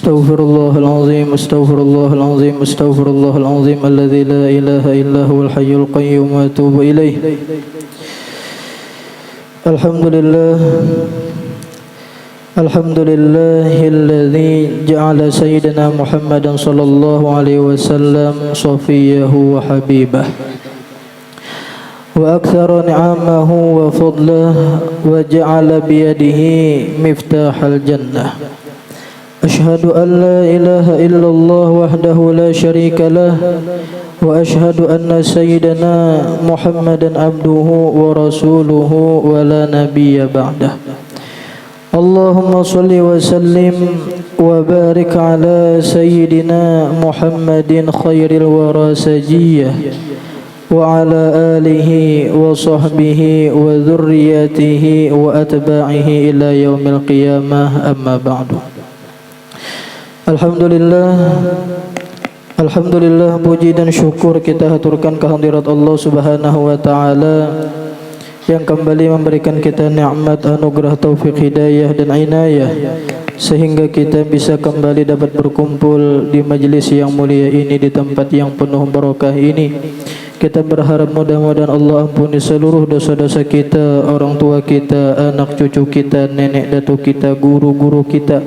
Astaghfirullah al-azim, astaghfirullah al-azim, astaghfirullah al-azim alladzi la ilaha illa huwal hayyul qayyum wa atubu ilaih. Alhamdulillah, alhamdulillahilladzi ja'ala sayyidina Muhammadan sallallahu alaihi wasallam safiyahu wa habibah wa aktsara ni'amahu wa fadlahu wa ja'ala biyadihi miftahal jannah. Ashhadu an la ilaha illallah wahdahu la syarika lah wa ashhadu anna sayyidana Muhammadan abduhu wa rasuluhu wa la nabiyya ba'dah. Allahumma salli wa sallim wa barik ala sayyidina Muhammadin khairil wara sajiyyah wa ala alihi wa sahbihi wa dhurriyyatihi wa atba'ihi ila yaumil qiyamah, amma ba'du. Alhamdulillah, puji dan syukur kita haturkan kehadirat Allah Subhanahu wa taala yang kembali memberikan kita nikmat, anugerah, taufik, hidayah dan inayah sehingga kita bisa kembali dapat berkumpul di majlis yang mulia ini, di tempat yang penuh barakah ini. Kita berharap mudah-mudahan Allah ampuni seluruh dosa-dosa kita, orang tua kita, anak cucu kita, nenek datuk kita, guru-guru kita,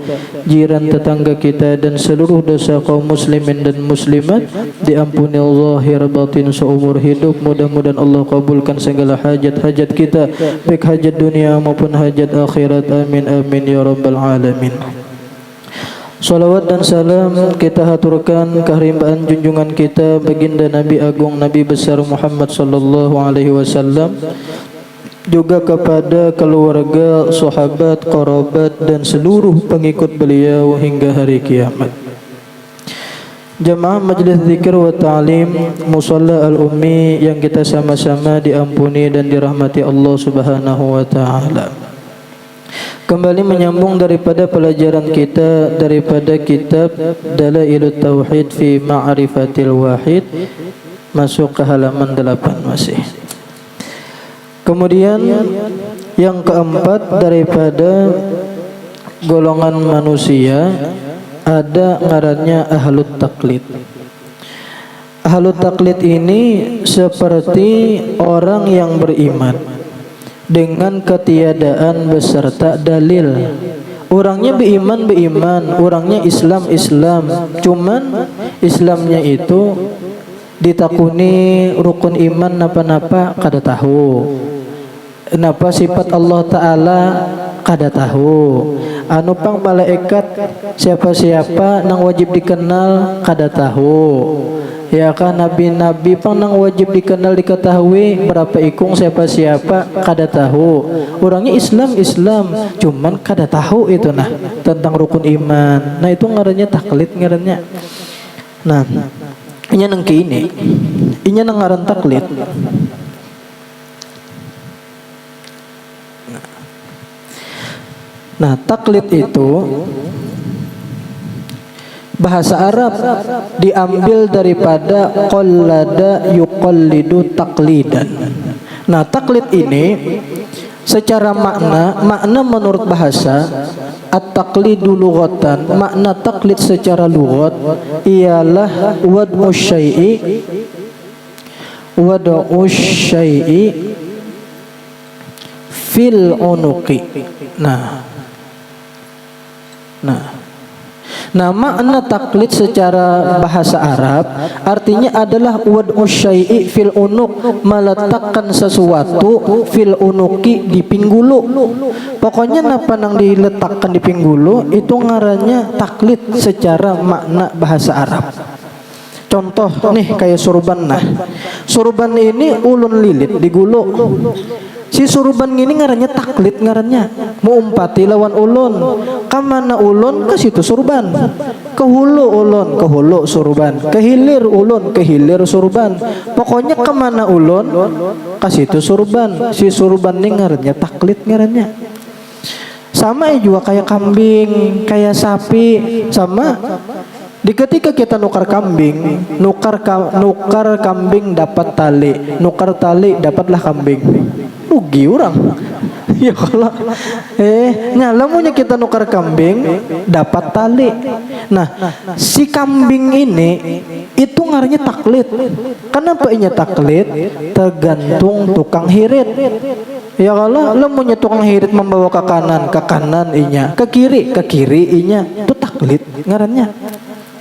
jiran tetangga kita, dan seluruh dosa kaum muslimin dan muslimat diampuni zahir batin seumur hidup. Mudah-mudahan Allah kabulkan segala hajat-hajat kita, baik hajat dunia maupun hajat akhirat. Amin amin ya rabbal alamin. Salawat dan salam kita haturkan keharimbaan junjungan kita baginda Nabi Agung, Nabi besar Muhammad sallallahu alaihi wasallam, juga kepada keluarga, sahabat, kerabat dan seluruh pengikut beliau hingga hari kiamat. Jamaah majlis zikir wa ta'lim Musalla al-Ummi yang kita sama-sama diampuni dan dirahmati Allah Subhanahu wa taala. Kembali menyambung daripada pelajaran kita daripada kitab Dalailut Tauhid fi Ma'rifatil Wahid, masuk ke halaman 8 masih. Kemudian yang keempat daripada golongan manusia ada ngarannya ahlut taklid. Ahlut taklid ini seperti orang yang beriman dengan ketiadaan beserta dalil. Orangnya beriman, orangnya Islam, cuman Islamnya itu ditakuni rukun iman napa-napa kada tahu. Napa sifat Allah Ta'ala kada tahu. Anu pang malaikat siapa-siapa nang wajib dikenal kada tahu. Ya kan, nabi-nabi pang nang wajib dikenal diketahui, berapa ikung siapa-siapa kada tahu. Orangnya Islam, cuman kada tahu itu nah tentang rukun iman. Nah itu ngarannya taklid ngarannya. Nah, inya nang kini, inya nang ngaran taklid. Nah, taklid itu bahasa Arab diambil daripada qallada yuqallidu taqlidan. Nah, taklid ini secara makna menurut bahasa at-taqlidu lughatan, makna taklid secara lughat ialah wad'u syai'i fil unuqi. Nah, makna taklid secara bahasa Arab artinya adalah wad'u syai'i fil unuq, meletakkan sesuatu fil unuqi di pinggulu. Pokoknya napa nang diletakkan di pinggulu itu ngarannya taklid secara makna bahasa Arab. Contoh nih kayak surban. Nah, surban ini ulun lilit digulu. Si surban ini ngarannya taklid, ngarannya mau umpati lawan ulun. Kamana ulun ke situ surban, ke hulu ulun ke hulu surban, ke hilir ulun ke hilir surban. Pokoknya kemana ulun ke situ surban. Si surban ini ngarannya taklid ngarannya. Sama juga kayak kambing, kayak sapi, sama. Di ketika kita nukar kambing, nukar kambing dapat tali, nukar tali dapatlah kambing. Rugi orang. Ya kalau nyalamunya kita nukar kambing dapat tali. Nah, si kambing ini itu ngarannya taklid. Kenapa inya taklid? Tergantung tukang hirit. Ya kalau lemunya tukang hirit membawa ke kanan inya, ke kiri inya, itu taklid ngarannya.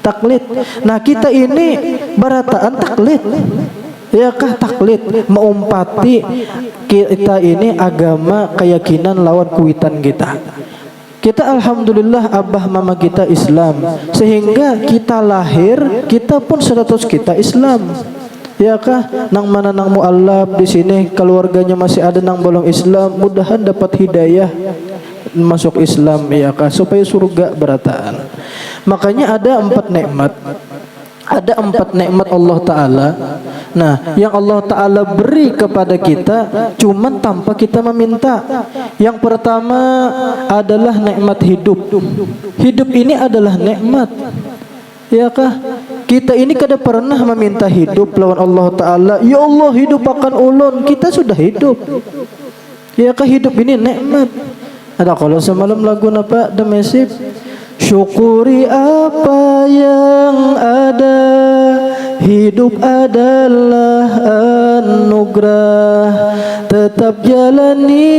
Taklid. Nah, kita ini barataan taklid. Ya kah taklid meumpati kita ini agama keyakinan lawan kuitan kita. Kita alhamdulillah abah mama kita Islam, sehingga kita lahir kita pun status kita Islam. Ya kah nang mana nang mualaf di sini keluarganya masih ada nang belum Islam, mudahan dapat hidayah masuk Islam ya kah supaya surga berataan. Makanya ada 4 nikmat. Ada 4 nikmat Allah Ta'ala. Nah, yang Allah Ta'ala beri kepada kita cuman tanpa kita meminta. Yang pertama adalah nikmat hidup. Hidup ini adalah nikmat. Ya kah? Kita ini kada pernah meminta hidup lawan Allah Ta'ala. Ya Allah hidup akan ulun. Kita sudah hidup. Ya kah hidup ini nikmat. Ada kalau semalam lagu apa? The Massive. Syukuri apa yang ada, hidup adalah anugerah. Tetap jalani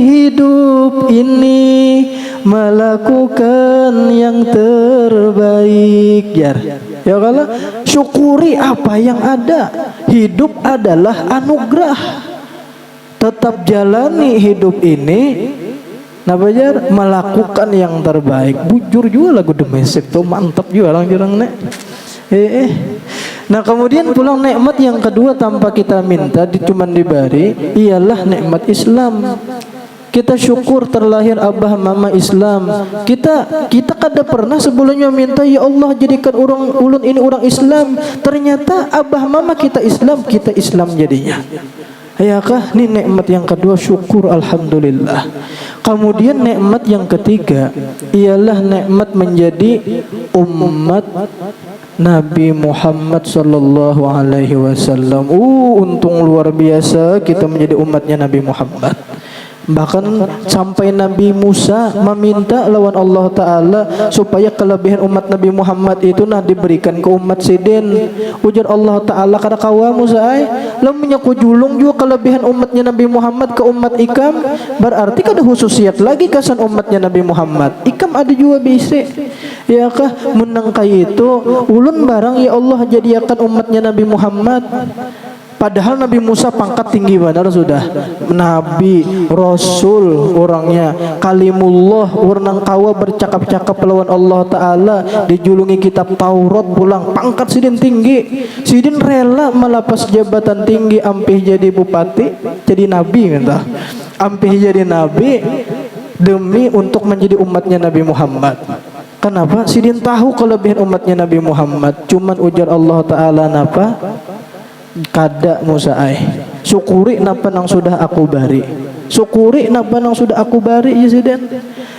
hidup ini, melakukan yang terbaik. Ya kalau syukuri apa yang ada, hidup adalah anugerah. Tetap jalani hidup ini, melakukan yang terbaik. Bujur juga lagu The Massive tuh mantap juga orang-orang nek. Nah kemudian pulang nikmat yang kedua tanpa kita minta cuman diberi ialah nikmat Islam. Kita syukur terlahir abah mama Islam. Kita kada pernah sebelumnya minta ya Allah jadikan ulun ini orang Islam. Ternyata abah mama kita Islam jadinya. Ya kah? Ini nikmat yang kedua, syukur alhamdulillah. Kemudian nikmat yang ketiga ialah nikmat menjadi umat Nabi Muhammad sallallahu alaihi wasallam. Untung luar biasa kita menjadi umatnya Nabi Muhammad. Bahkan sampai Nabi Musa meminta lawan Allah Ta'ala supaya kelebihan umat Nabi Muhammad itu diberikan ke umat sidin. Ujar Allah Ta'ala kada kawa Musa lamanya ku julung juga kelebihan umatnya Nabi Muhammad ke umat ikam, berarti kada khususiat lagi kesan umatnya Nabi Muhammad. Ikam ada juga bisa. Ya kah menangkai itu ulun barang ya Allah jadikan umatnya Nabi Muhammad. Padahal Nabi Musa pangkat tinggi benar sudah, Nabi, Rasul orangnya, Kalimullah, orang kawa bercakap-cakap lawan Allah Ta'ala, dijulungi kitab Taurat pulang, pangkat sidin tinggi, sidin rela melepas jabatan tinggi, ampih jadi bupati, jadi Nabi entah, ampih jadi Nabi demi untuk menjadi umatnya Nabi Muhammad. Kenapa? Sidin tahu kelebihan umatnya Nabi Muhammad, cuman ujar Allah Ta'ala napa? Kada Musa syukuri napa nang sudah aku bari, syukuri napa nang sudah aku bari ya sidin.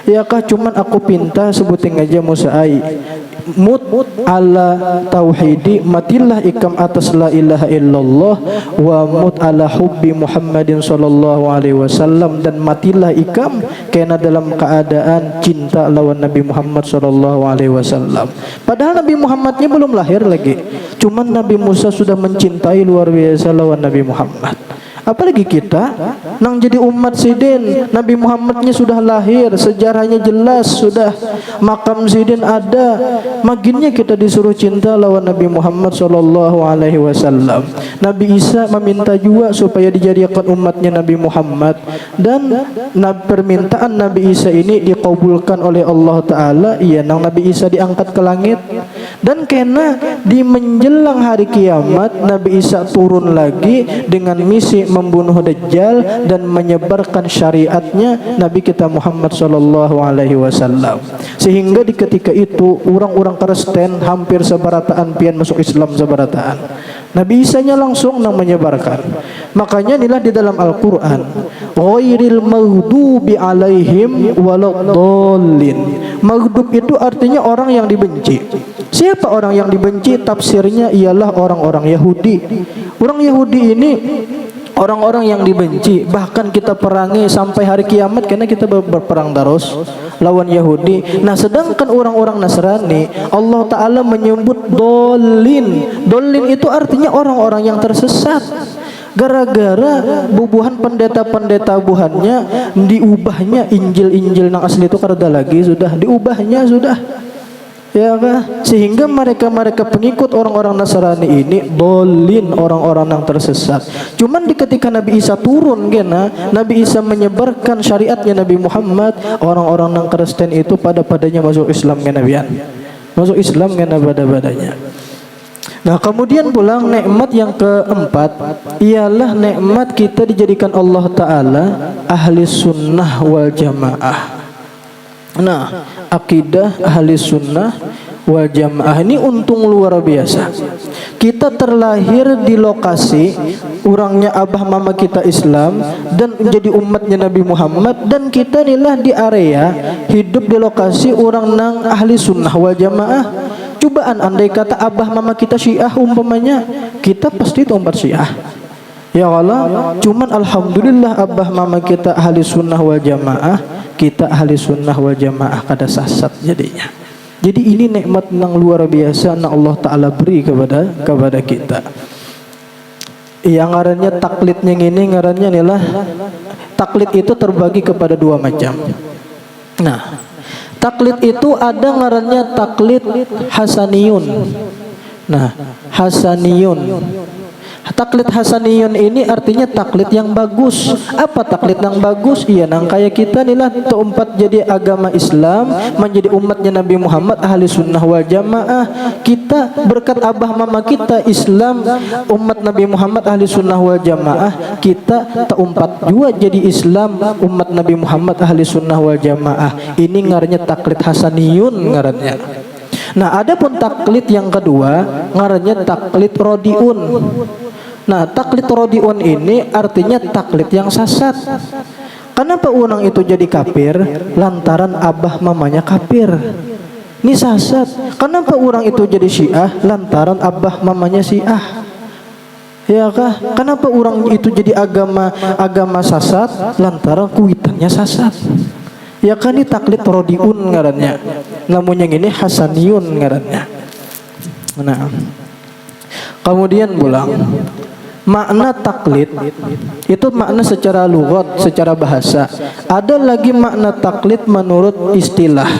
Ya kah cuman aku pinta sebutin aja Musa mut ala tauhidi, matilah ikam atas la ilaha illallah, wa mut ala hubbi Muhammadin sallallahu alaihi wasallam, dan matilah ikam kena dalam keadaan cinta lawan Nabi Muhammad sallallahu alaihi wasallam. Padahal Nabi Muhammadnya belum lahir lagi, cuman Nabi Musa sudah mencintai luar biasa lawan Nabi Muhammad. Apalagi kita nang jadi umat sidin, Nabi Muhammadnya sudah lahir, sejarahnya jelas, sudah makam sidin ada, maginnya kita disuruh cinta lawan Nabi Muhammad sallallahu alaihi wasallam. Nabi Isa meminta juga supaya dijadikan umatnya Nabi Muhammad, dan permintaan Nabi Isa ini dikabulkan oleh Allah Ta'ala. Iya, nang Nabi Isa diangkat ke langit, dan kena di menjelang hari kiamat Nabi Isa turun lagi dengan misi membunuh Dajjal dan menyebarkan syariatnya Nabi kita Muhammad sallallahu alaihi wasallam. Sehingga di ketika itu orang-orang Kristen hampir sebarataan pian masuk Islam sebarataan. Nabi Isa-nya langsung nang menyebarkan. Makanya inilah di dalam Al-Qur'an, ghairil maghdubi alaihim waladdallin. Maghdub itu artinya orang yang dibenci. Siapa orang yang dibenci? Tafsirnya ialah orang-orang Yahudi. Orang Yahudi ini orang-orang yang dibenci, bahkan kita perangi sampai hari kiamat karena kita berperang terus lawan Yahudi. Nah, sedangkan orang-orang Nasrani Allah Ta'ala menyebut dolin. Dolin itu artinya orang-orang yang tersesat. Gara-gara bubuhan pendeta-pendeta buhannya diubahnya Injil-Injil yang asli itu kada lagi, sudah diubahnya sudah. Ya kan? Sehingga mereka pengikut orang-orang Nasrani ini dolin, orang-orang yang tersesat. Cuman ketika Nabi Isa turun gena, Nabi Isa menyebarkan syariatnya Nabi Muhammad, orang-orang yang Kristen itu padanya masuk Islam gena bian. Masuk Islam gena pada-padanya. Nah, kemudian pulang nikmat yang keempat ialah nikmat kita dijadikan Allah Ta'ala ahli sunnah wal jamaah. Nah, akidah ahli sunnah wal jamaah ini untung luar biasa. Kita terlahir di lokasi orangnya abah mama kita Islam dan menjadi umatnya Nabi Muhammad, dan kita inilah di area hidup di lokasi orang nang ahli sunnah wal jamaah. Cobaan andai kata abah mama kita Syiah umpamanya, kita pasti tempat Syiah. Ya Allah, cuman alhamdulillah abah mama kita ahli sunnah wal jamaah, kita ahli sunnah wal jamaah kada sasat jadinya. Jadi ini nikmat yang luar biasa yang Allah Ta'ala beri kepada kita. Yang ngarannya taklidnya ini ngarannya inilah taklid itu terbagi kepada dua macam. Nah, taklid itu ada ngarannya taklid hasaniyun. Nah, hasaniyun. Taklid hasaniyun ini artinya taklid yang bagus. Apa taklid yang bagus? Iya, nang kayak kita inilah tempat jadi agama Islam, menjadi umatnya Nabi Muhammad ahli sunnah wal jamaah. Kita berkat abah mama kita Islam, umat Nabi Muhammad ahli sunnah wal jamaah, kita tempat juga jadi Islam, umat Nabi Muhammad ahli sunnah wal jamaah. Ini ngarannya taklid hasaniyun ngarannya. Nah, ada pun taklid yang kedua ngarannya taklid rodiun. Nah, taklid rodiun ini artinya taklid yang sasat. Kenapa orang itu jadi kafir? Lantaran abah mamanya kafir. Ini sasat. Kenapa orang itu jadi Syiah? Lantaran abah mamanya Syiah. Ya kah? Kenapa orang itu jadi agama sasat? Lantaran kuitannya sasat. Ya kan, ini taklid rodiun ngarannya. Namun yang ini hasaniyun ngarannya. Nah, kemudian pulang makna taklid itu makna secara lughat, secara bahasa. Ada lagi makna taklid menurut istilah.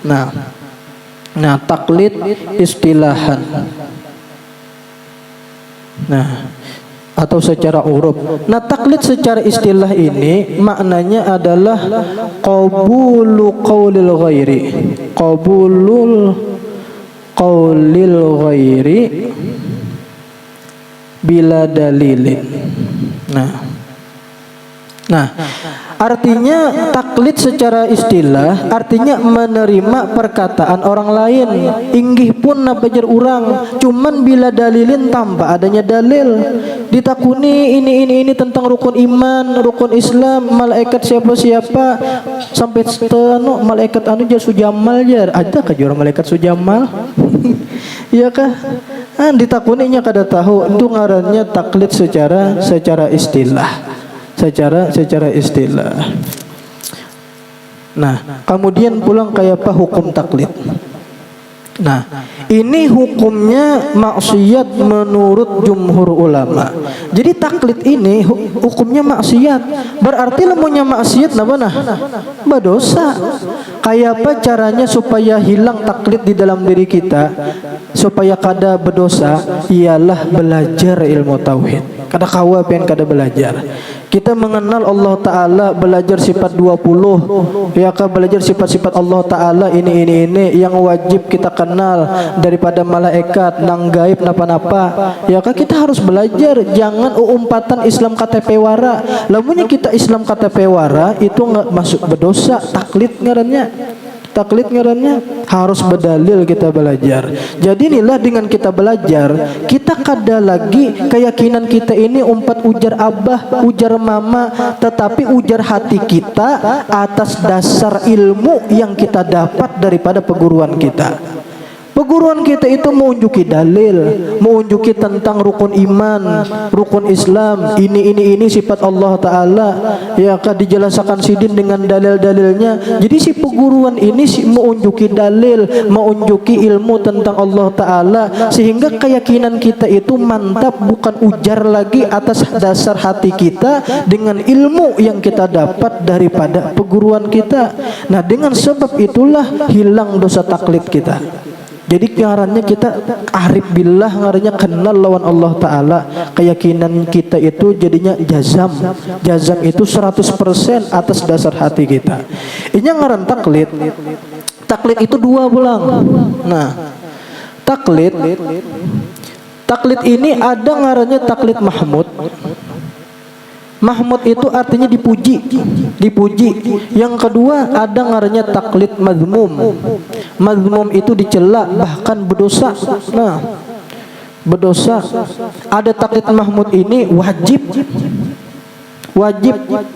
Nah, taklid istilahan. Nah, atau secara uruf. Nah, taklid secara istilah ini maknanya adalah qabulu qaulil ghairi. Qabulul qaulil ghairi bila dalilin. Nah, artinya taklid secara istilah artinya menerima perkataan orang lain, inggih pun nabajar urang, cuman bila dalilin tanpa adanya dalil. Ditakuni ini tentang rukun iman, rukun Islam, malaikat siapa sampai teno malaikat anu jar sujamal jar. Ada ka jur malaikat sujamal? Iya kah? Ditakuninya kada tahu. Itu ngarannya taklid secara istilah. Secara istilah. Nah, kemudian pulang kayak apa hukum taklid. Nah, ini hukumnya maksiat menurut jumhur ulama. Jadi taklid ini hukumnya maksiat. Berarti lemunya maksiat nah berdosa. Kayak apa caranya supaya hilang taklid di dalam diri kita, supaya kada berdosa? Ialah belajar ilmu tauhid. Kada kawa pengen kada belajar. Kita mengenal Allah Ta'ala, belajar sifat 20, ya kan, belajar sifat-sifat Allah Ta'ala ini yang wajib kita kenal daripada malaikat, nang gaib, napa-napa. Ya kan, kita harus belajar. Jangan umpatan Islam KTP wara. Lamunya kita Islam KTP wara itu nggak masuk berdosa. Taklid ngarannya harus berdalil kita belajar. Jadi inilah dengan kita belajar, kita kada lagi keyakinan kita ini umpat ujar abah, ujar mama, tetapi ujar hati kita atas dasar ilmu yang kita dapat daripada perguruan kita. Perguruan kita itu menunjuki dalil, menunjuki tentang rukun iman, rukun Islam, ini sifat Allah Ta'ala, ya kan, dijelaskan sidin dengan dalil-dalilnya. Jadi si perguruan ini menunjuki dalil, menunjuki ilmu tentang Allah Ta'ala, sehingga keyakinan kita itu mantap, bukan ujar lagi atas dasar hati kita dengan ilmu yang kita dapat daripada perguruan kita. Nah, dengan sebab itulah hilang dosa taklid kita. Jadi ngarannya kita arif billah, ngarannya kenal lawan Allah Ta'ala. Keyakinan kita itu jadinya jazam. Jazam itu 100% atas dasar hati kita. Ini ngaran taklid. Taklid itu dua pulang. Nah, taklid ini ada ngarannya taklid mahmud. Mahmud itu artinya dipuji. Yang kedua ada ngarannya taklid mazmum. Mazmum itu dicela, bahkan berdosa. Nah, berdosa. Ada taklid mahmud ini wajib.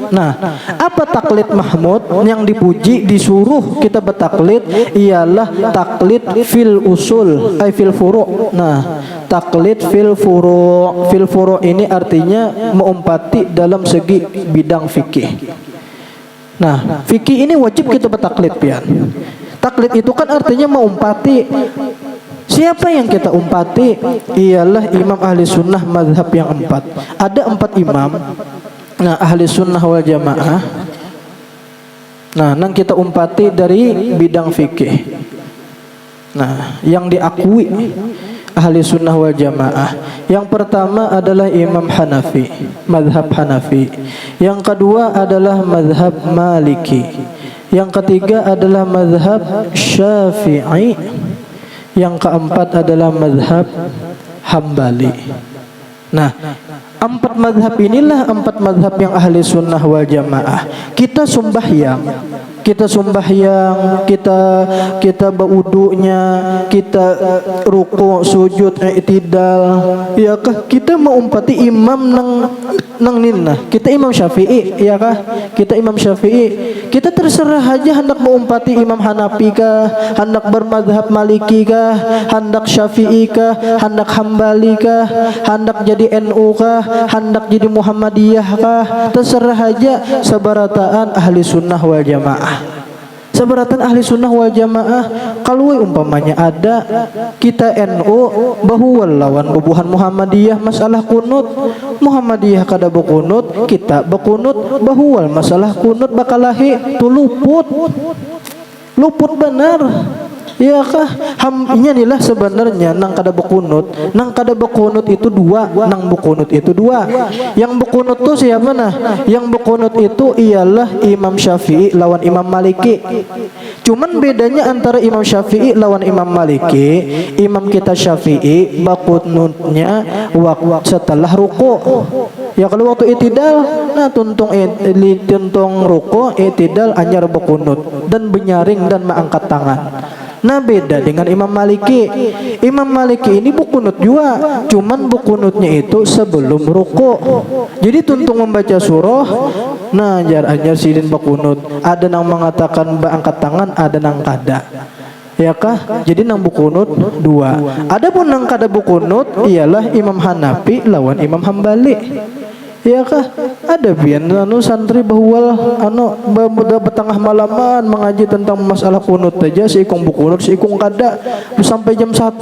Nah, apa taklid mahmud yang dipuji, disuruh kita bertaklid, ialah taklid fil usul, fil furu'. Nah, taklid fil furu' ini artinya mengumpati dalam segi bidang fikih. Nah, fikih ini wajib kita bertaklid, pian. Taklid itu kan artinya mengumpati. Siapa yang kita umpati? Ialah imam ahli sunnah mazhab yang 4. Ada 4 imam. Nah, ahli sunnah wal jamaah. Nah, nang kita umpati dari bidang fikih. Nah, yang diakui ahli sunnah wal jamaah. Yang pertama adalah Imam Hanafi, mazhab Hanafi. Yang kedua adalah mazhab Maliki. Yang ketiga adalah mazhab Syafi'i. Yang keempat adalah mazhab Hambali. Nah, 4 mazhab inilah 4 mazhab yang ahli sunnah wal jamaah. Kita sembahyang, kita berwudunya, kita ruku, sujud, i'tidal, ya kah? Kita mengumpati imam nang ninna. Kita Imam Syafi'i, ya kah? Kita Imam Syafi'i. Kita terserah aja hendak mengumpati Imam Hanafi kah, hendak bermadhab Maliki kah, hendak Syafi'i kah, hendak Hambali kah, hendak jadi NU kah, hendak jadi Muhammadiyah kah, terserah aja. Sabarataan ahli sunnah wal jamaah. Sabaratan ahli sunnah wal jamaah, kalau umpamanya ada kita NU bahwa lawan bubuhan Muhammadiyah masalah kunut, Muhammadiyah kada berkunut, kita berkunut, bahwa masalah kunut bakalahi tu luput benar. Ya kah? Inilah sebenarnya nang kada berkunut. Nang kada berkunut itu 2, nang berkunut itu 2. Yang berkunut tu siapa nah? Yang berkunut itu ialah Imam Syafi'i lawan Imam Maliki. Cuman bedanya antara Imam Syafi'i lawan Imam Maliki, imam kita Syafi'i berkunutnya waktu setelah ruku. Ya kalau waktu i'tidal, nah tuntung ruku, i'tidal anyar berkunut dan benyaring dan mengangkat tangan. Nah, beda dengan Imam Maliki. Imam Maliki ini berkunut juga, cuman berkunutnya itu sebelum ruku. Jadi tuntung membaca surah, nah anyar sidin berkunut. Ada yang mengatakan angkat tangan, ada yang kada. Ya kah? Jadi nang berkunut 2. Adapun nang kada berkunut ialah Imam Hanafi lawan Imam Hambali. Ya kah? Ada pian santri bahwa bertengah malaman mengaji tentang masalah kunut saja, si ikung berkunut, si ikung kada sampai jam 1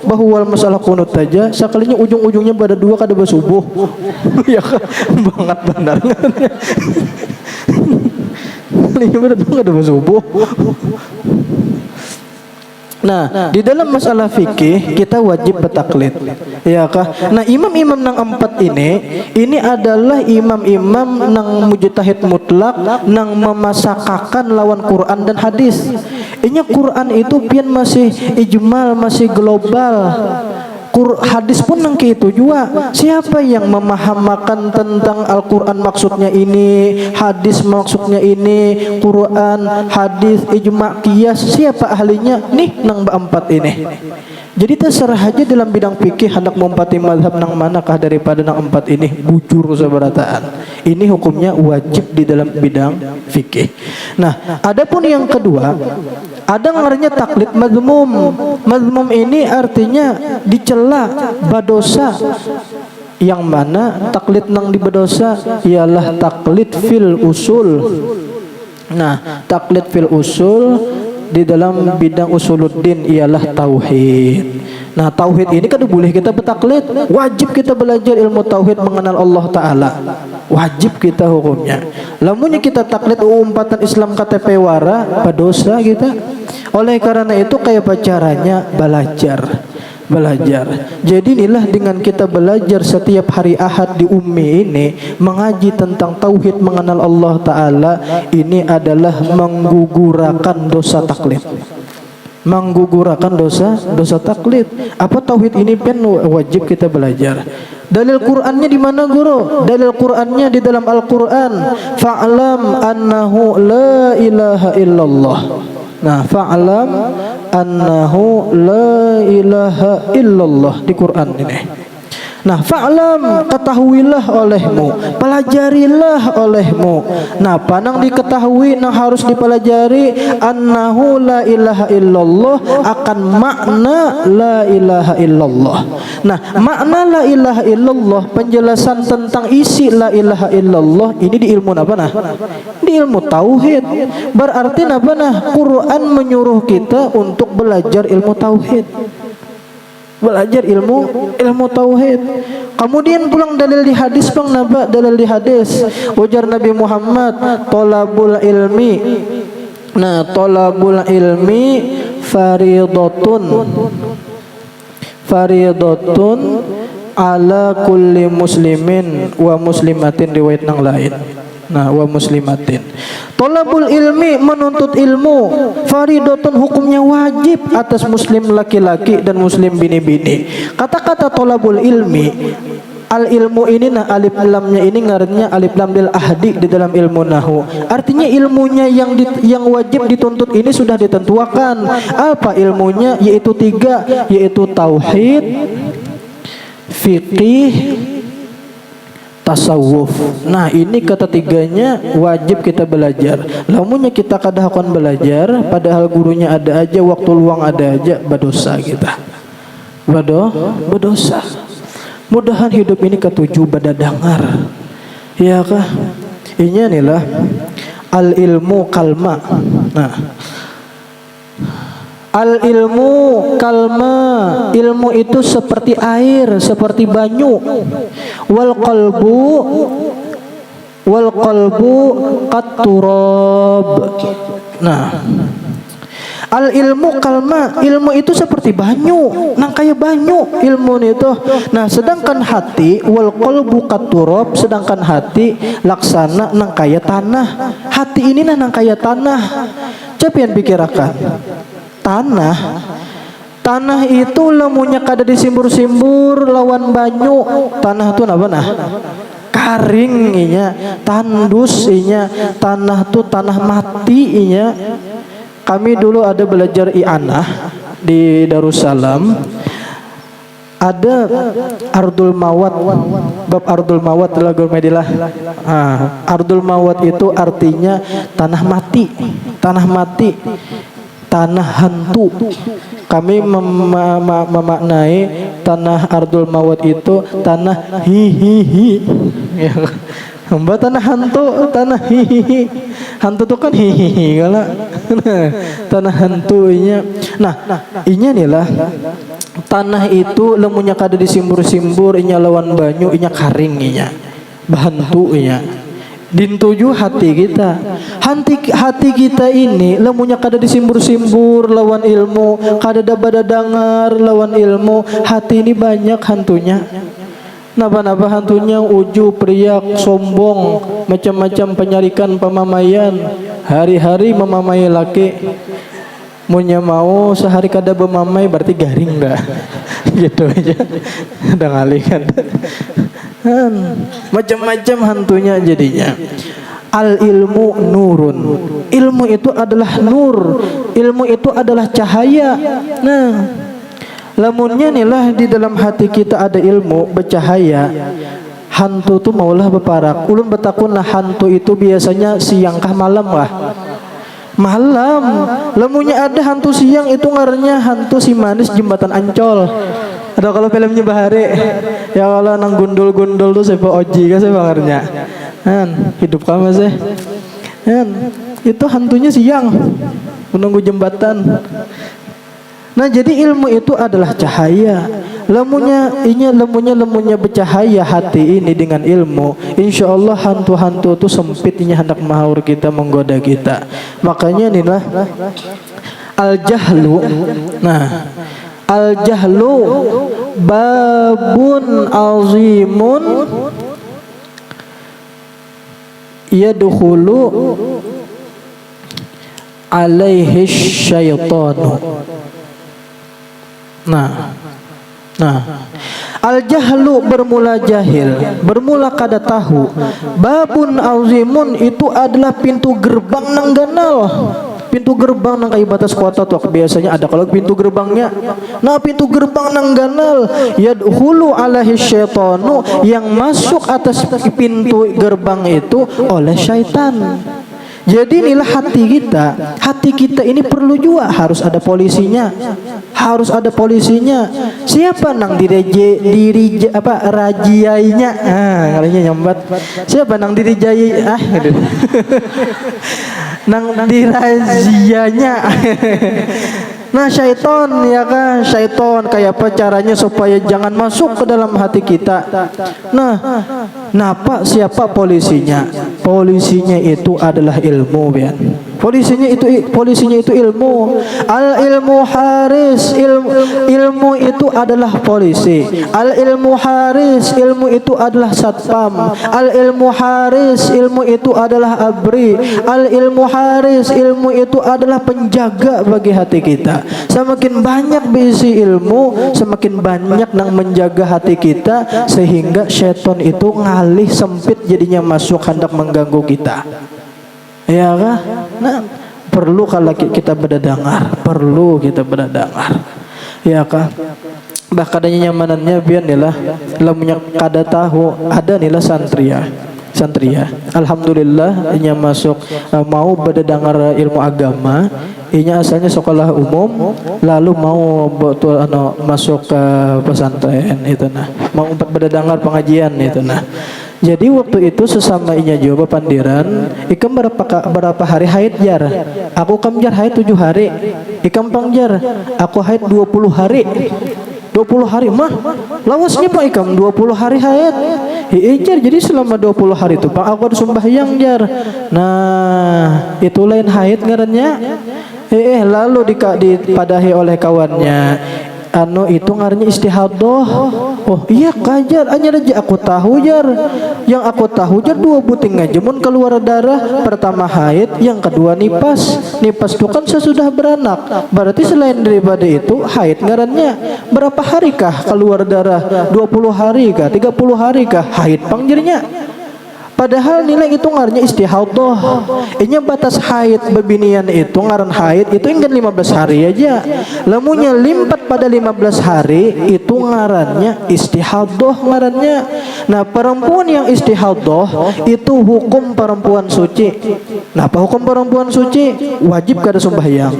bahwa masalah kunut saja, sekalinya ujung-ujungnya pada 2 kada bersubuh. Ya kah? Banget benar. Sekalinya pada 2 kada bersubuh. Nah, di dalam masalah fikih kita wajib bertaklid, ya kah? Nah, imam-imam nang 4 ini adalah imam-imam nang mujtahid mutlak, nang memasakakan lawan Quran dan hadis. Ini Quran itu pian masih ijmal, masih global. Hadis pun nang itu juga. Siapa yang memahamakan tentang Al-Quran maksudnya ini, hadis maksudnya ini, Quran, hadis, ijma', qiyas, siapa ahlinya? Nih nang 4 ini. Jadi terserah aja dalam bidang fikih hendak mengumpati mazhab nang manakah daripada nang 4 ini, bujur sabarataan. Ini hukumnya wajib di dalam bidang fikih. Nah, adapun yang kedua Ada ngarannya taklid mazmum. Mazmum ini artinya dicela, badosa. Yang mana taklid nang di badosa ialah taklid fil usul. Nah, taklid fil usul di dalam bidang usuluddin ialah tauhid. Nah, tauhid ini kan boleh kita bertaklid, wajib kita belajar ilmu tauhid, mengenal Allah Ta'ala, wajib kita hukumnya. Lamunnya kita taklid umpatan Islam KTP wara, berdosa kita. Oleh karena itu kayak caranya belajar. Jadi inilah dengan kita belajar setiap hari Ahad di Ummi ini, mengaji tentang tauhid, mengenal Allah Ta'ala, ini adalah menggugurakan dosa taklid. Menggugurakan dosa taklid. Apa tauhid ini pen wajib kita belajar. Dalil Qur'annya di mana, guru? Dalil Qur'annya di dalam Al-Qur'an. Fa'lam annahu la ilaha illallah. Nah, fa'lam annahu la ilaha illallah di Quran ini. Nah, fa'lam, ketahuilah olehmu, pelajarilah olehmu. Nah, panang diketahui, nah harus dipelajari annahu la ilaha illallah, akan makna la ilaha illallah. Nah, makna la ilaha illallah, penjelasan tentang isi la ilaha illallah ini di ilmu apa nah? Di ilmu tauhid. Berarti apa nah? Quran menyuruh kita untuk belajar ilmu tauhid. Belajar ilmu tauhid. Kemudian pulang dalil di hadis, bang naba dalil di hadis ujar Nabi Muhammad, tolabul ilmi. Nah, tolabul ilmi faridatun ala kulli muslimin wa muslimatin, riwayat yang lain. Nah, wa muslimatin. Tolabul ilmi, menuntut ilmu, faridatun, hukumnya wajib atas muslim laki-laki dan muslim bini-bini. Kata-kata tolabul ilmi, al ilmu ini, nah alif lamnya ini ngarannya alif lam lil ahdi di dalam ilmu nahwu. Artinya ilmunya yang wajib dituntut ini sudah ditentukan. Apa ilmunya? Yaitu 3, yaitu tauhid, fiqih, tasawuf. Nah, ini ketiganya wajib kita belajar. Lamunnya kita kada akan belajar, padahal gurunya ada aja, waktu luang ada aja, berdosa kita. Berdosa. Mudahan hidup ini ketujuh badadangar. Ya kah? Ini inilah al ilmu kalma. Nah, al ilmu kalma, ilmu itu seperti air, seperti banyu. Wal qalbu qaturab. Nah, al ilmu kalma, ilmu itu seperti banyu, nang kayak banyu ilmu itu. Nah, sedangkan hati wal qalbu qaturab, sedangkan hati laksana nang kayak tanah. Hati ini nang kayak tanah. Coba yang pikirkan. Tanah itu lemunya kada disimbur-simbur lawan banyu. Tanah itu apa nah? Karing inya, tandus inya, tanah tu tanah mati inya. Kami dulu ada belajar i'anah di Darussalam. Ada ardul mawat, bab ardul mawat lagu medilah. Ardul mawat itu artinya tanah mati, tanah hantu. Kami memaknai tanah ardul mawat itu tanah hihihi. Mbak, tanah hantu, tanah hihihi. Hantu itu kan hihihi kalau tanah hantunya. Nah, inya inilah tanah itu lemunya kada disimbur-simbur, inya lawan banyu, inya karing inya. Bahantu inya. Dintuju hati kita. Hati kita ini lemunya kada disimbur-simbur lawan ilmu, kada ada dengar lawan ilmu. Hati ini banyak hantunya. Napa-napa hantunya uju, priak, sombong, macam-macam penyarikan pemamaian. Hari-hari memamai laki. Munya mau sehari kada bermamai berarti garing dah. Gitu aja. Udah ngalikan. Macam-macam hantunya jadinya. Al ilmu nurun. Ilmu itu adalah nur. Ilmu itu adalah cahaya. Nah, lamunnya inilah di dalam hati kita ada ilmu bercahaya. Hantu tu maulah beparak. Ulun betakun nah hantu itu biasanya siang kah malam lah. malam. Lamunya ada hantu siang itu ngarannya hantu si manis jembatan Ancol. Ada kalau filmnya Bahari ya, kalau nang gundul-gundul tuh siapa Oji kan saya bangarnya kan hidup kamu sih kan, itu hantunya siang menunggu jembatan. Nah jadi ilmu itu adalah cahaya. Lemunya bercahaya hati ini dengan ilmu, insya Allah hantu-hantu itu sempitnya hendak mahaur kita, menggoda kita. Makanya inilah al-jahlu. Nah, al-jahlu babun azimun yadkhulu alaihi syaitanu. Nah, al-jahlu bermula jahil, bermula kada tahu. Babun azimun itu adalah pintu gerbang nang ganal. Pintu gerbang nang kayu batas kota tuh biasanya ada kalau pintu gerbangnya. Nah, pintu gerbang nang ganal yadkhulu alaihi syaitanu, yang masuk atas pintu gerbang itu oleh syaitan. Jadi inilah hati kita ini perlu juga harus ada polisinya, Siapa nang rajiainya? Kalinya nyambat. Siapa nang dirijai? Nang dirazianya. Nah, syaiton ya kan, syaiton kayak apa caranya supaya jangan masuk ke dalam hati kita. Nah, siapa polisinya? Polisinya itu adalah ilmu, ya. Polisinya itu ilmu. Al ilmu haris, ilmu itu adalah polisi. Al ilmu haris, ilmu itu adalah satpam. Al ilmu haris, ilmu itu adalah abri. Al ilmu haris, ilmu itu adalah penjaga bagi hati kita. Semakin banyak berisi ilmu, semakin banyak nang menjaga hati kita, sehingga syaitan itu ngalih sempit jadinya masuk hendak mengganggu kita. Ya kah? Nah, perlu kalau kita berdengar, ya kah? Bah kadanya nyamanannya biar nilah lamunya kada tahu ada nilah santria. Alhamdulillah inya masuk mau berdengar ilmu agama. Inya asalnya sekolah umum, lalu mau betul masuk ke pesantren itu nah. Mau berdengar pengajian itu nah. Jadi waktu itu sesama inya jawab pandiran, ikam berapa hari haid jar? Aku kam jar haid 7 hari. Ikam pang jar, aku haid 20 hari. 20 hari mah lawasnya pak ikam 20 hari haid. Jar jadi selama 20 hari itu pak aku ada sembahyang jar. Nah, itu lain haid ngarannya. Lalu dipadahi oleh kawannya. Itu ngarannya istihadah. Oh iya kajar, hanya aja aku tahu jar. Yang aku tahu jar 2 buting ngajemun keluar darah. Pertama haid, yang kedua nipas. Nipas itu kan sesudah beranak. Berarti selain daripada itu haid ngarannya. Berapa hari kah keluar darah? 20 hari kah? 30 hari kah? Haid pangjirnya. Padahal nilai itu ngarannya istihadah. Inya batas haid bebinian itu ngaran haid itu ingin 15 hari aja. Lamunya limpat pada 15 hari itu ngarannya istihadah ngarannya. Nah, perempuan yang istihadah itu hukum perempuan suci. Nah, apa hukum perempuan suci? Wajib kada sembahyang.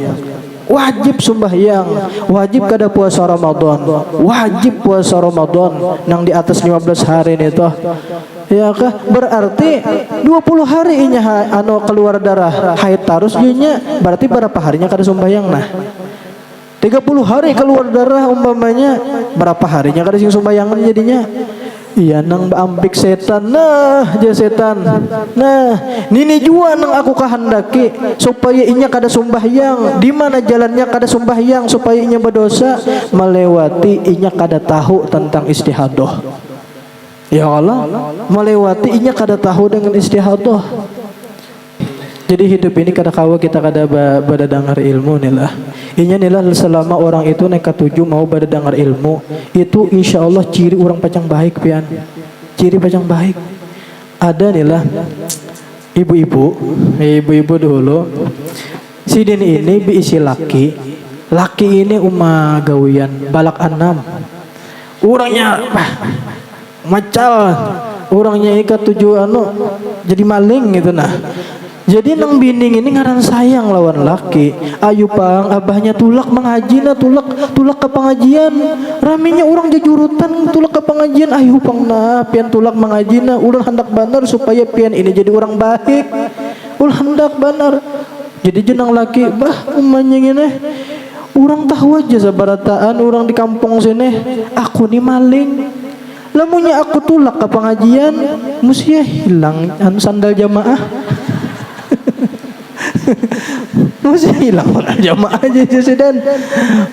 Wajib kada puasa Ramadan. Wajib puasa Ramadan nang di atas 15 hari itu. Ya kah? Berarti 20 hari inya keluar darah haid terus inya, berarti berapa harinya kada sembahyang nah? 30 hari keluar darah umpamanya, berapa harinya kada sing sembayangan jadinya? Iya nang ambik setan. Nah, setan. Nah, nini jua nang aku kehendaki supaya inya kada sembahyang. Di mana jalannya kada sembahyang supaya inya berdosa? Melewati inya kada tahu tentang istihadah. Ya Allah, melewati inya kada tahu dengan istihadah. Jadi hidup ini kada kawa kita kada berdengar ilmu nilah. Inya nilah selama orang itu nekat tuju mau berdengar ilmu, itu insya Allah ciri orang pacang baik pian. Ciri pacang baik. Ada nilah ibu-ibu dulu. Si din ini biisi laki ini gawian balak 6. Orangnya macal, orangnya ikat 7 jadi maling gitu nah. Jadi nang bining ini ngaran sayang lawan laki. Ayu pang abahnya tulak mengaji na tulak ke pengajian. Raminya orang jajurutan tulak ke pengajian. Ayu pang na pian tulak mengaji na ulun hendak banar supaya pian ini jadi orang baik. Ulun hendak banar. Jadi jenang laki bah umanya ini. Orang tahu aja sabarataan orang di kampung sini. Aku nih maling. Lamunya aku tulak ke pengajian, mesti hilang sandal jamaah. Mesti hilang jamaah aja dan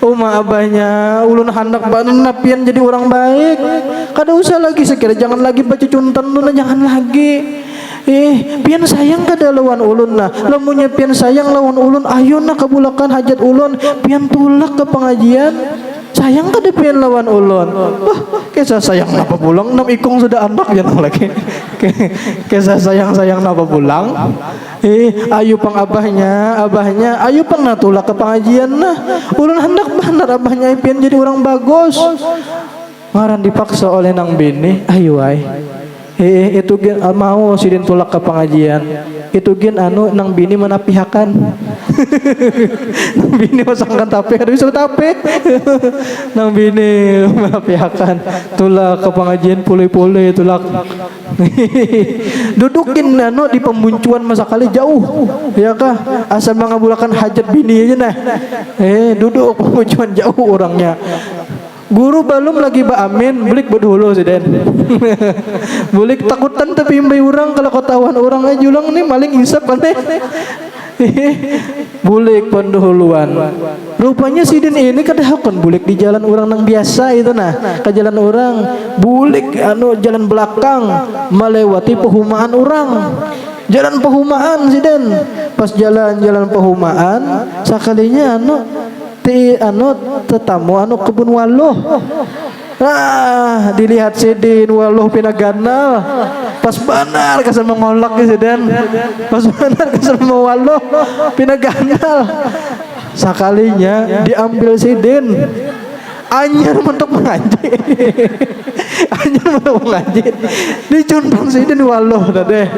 abahnya ulun hendak napian jadi orang baik. Kada usah lagi sekira jangan lagi baca cuntan luna jangan lagi. Pian sayang kada lawan ulun lah. Lamunya pian sayang lawan ulun ayo na kabulakan hajat ulun pian tulak ke pengajian. Sayang kada pian lawan ulun. Kisah sayang napa pulang nam ikong sudah anak jangan lagi. Kisah sayang napa pulang. Ayu pang abahnya ayu pang natulak ke pengajian nah. Ulun hendak benar abahnya pian jadi orang bagus. Ngaran dipaksa oleh nang bini. Ayo ay. Itu gen mau sidin tulak ke pengajian. Itu gen nang bini menapihakan. Nang bini masangkan tape ada bisa tape. Nang bini menapihakan tulak ke pengajian pulih-pulih tulak. Dudukin di pembuncuan masa kali jauh. Ya kah? Asal mengabulkan hajat bini aja nah. Duduk pembuncuan jauh orangnya. Guru belum lagi amin, bulik berdulu sih den. Bulik takutan tapi imbai orang kalau ketahuan orang aja julang nih maling insap aneh. Bulik pendahuluan. Rupanya si den ini kadahakon bulik di jalan orang nang biasa itu nah. Ke jalan orang bulik jalan belakang melewati pehumaan orang. Jalan pehumaan si den. Pas jalan pehumaan sakalinya tetamu kebun waluh. Dilihat sidin waluh pinaganal. Pas benar kesel mengolak sidin. Pas benar kesel waluh pinaganal. Sakalinya diambil sidin. Anyar untuk mengaji. Anyar untuk mengaji. Dicuntang sidin waluh tadi.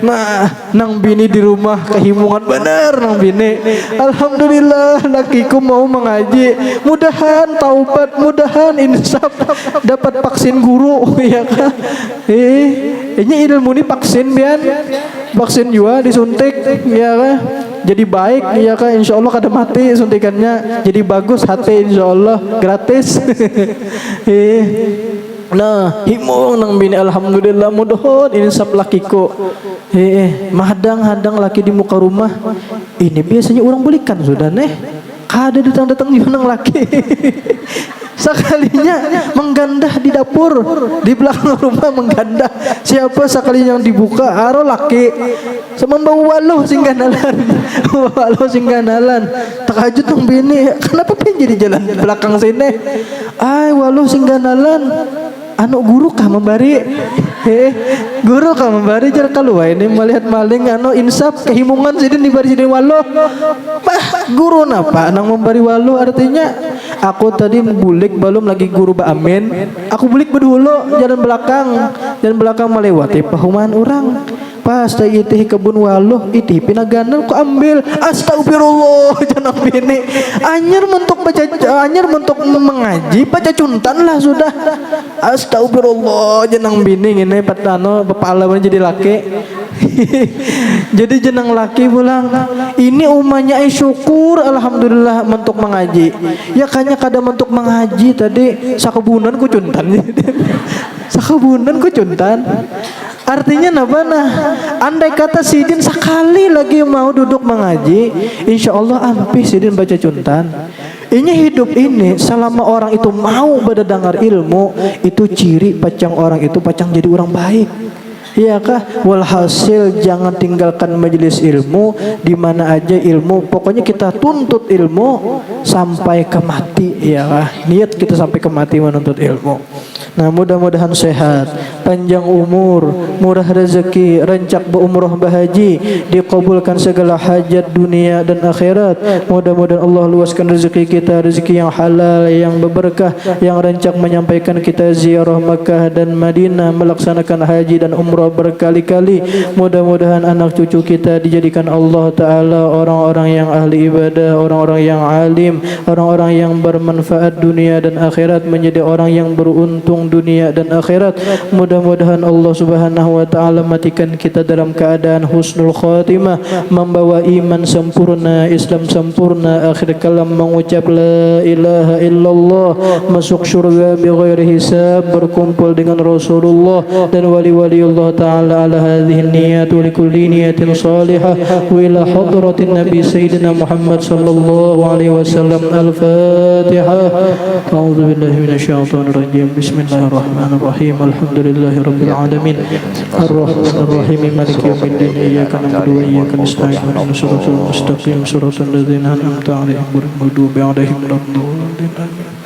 Nah, nang bini di rumah kehimungan bener nang bini. Alhamdulillah lakiku mau mengaji. Mudahan taubat, mudahan insaf dapat vaksin guru ya kan. Ini ilmu ni vaksin bian. Vaksin juga disuntik ya kan. Jadi baik ya kan insyaallah kada mati suntikannya. Jadi bagus hati insyaallah gratis. Nah, himung nang bini alhamdulillah mudahan insaf lakiku. Mahadang laki di muka rumah. Ini biasanya orang belikan sudah nih. Kada datang juga nang laki. Sekalinya menggandah di dapur di belakang rumah menggandah. Siapa sekalinya yang dibuka aro laki sama bawa waluh singganalan. Waluh singganalan. Takajut nang bini. Kenapa pengen jadi jalan di belakang sini? Ay waluh singganalan. Guru kah membari? Guru kah membari jar kalau ini melihat maling insaf kehimungan sidin di bari sidin waluh. Guru napa nang membari waluh artinya aku tadi bulik belum lagi guru amin. Aku bulik berdulu jalan belakang melewati pehumaan orang. Pas itih kebun waluh itih pinaganal ku ambil. Astagfirullah jangan bini. Anyar mentok mengaji baca cuntan lah sudah. Astagfirullah jenang bini ini patano kepala jadi laki. Jadi jenang laki pulang. Ini umanya syukur alhamdulillah mentok mengaji. Ya kanya kada mentok mengaji tadi sakebunan ku cuntan. Sakebunan ku cuntan. Artinya napa nah? Andai kata sidin sekali lagi mau duduk mengaji, insya Allah ampih sidin baca cuntan. Ini hidup ini selama orang itu mau berdengar ilmu, itu ciri pacang orang itu pacang jadi orang baik. Iya kah? Walhasil jangan tinggalkan majelis ilmu di mana aja ilmu. Pokoknya kita tuntut ilmu sampai ke mati. Iya kah? Niat kita sampai ke mati menuntut ilmu. Nah mudah-mudahan sehat. panjang umur, murah rezeki, rancak berumrah berhaji, dikabulkan segala hajat dunia dan akhirat. Mudah-mudahan Allah luaskan rezeki kita, rezeki yang halal, yang berberkah, yang rancak menyampaikan kita ziarah Makkah dan Madinah, melaksanakan haji dan umrah berkali-kali. Mudah-mudahan anak cucu kita dijadikan Allah Ta'ala orang-orang yang ahli ibadah, orang-orang yang alim, orang-orang yang bermanfaat dunia dan akhirat, menjadi orang yang beruntung dunia dan akhirat. Mudah-mudahan Allah Subhanahu wa Ta'ala matikan kita dalam keadaan husnul khatimah, membawa iman sempurna, Islam sempurna, akhir kalam mengucap la ilaha illallah, masuk syurga bighairi hisab, berkumpul dengan Rasulullah dan wali-wali Allah Ta'ala ala hadhihi niyat wa likulli niyatin salihah wa ila hadratin Nabi Sayyidina Muhammad sallallahu alaihi wasallam. Al-Fatihah. A'udzu billahi minasyaitonir rajim. Bismillahirrahmanirrahim. Alhamdulillahi rabbil alamin. Ar-Rahmanir Rahim. Maliki yaumiddin. Iyyaka na'budu wa iyyaka nasta'in. Ihdinas siratal mustaqim. Siratal ladzina an'amta 'alaihim ghairil maghdubi 'alaihim waladdallin.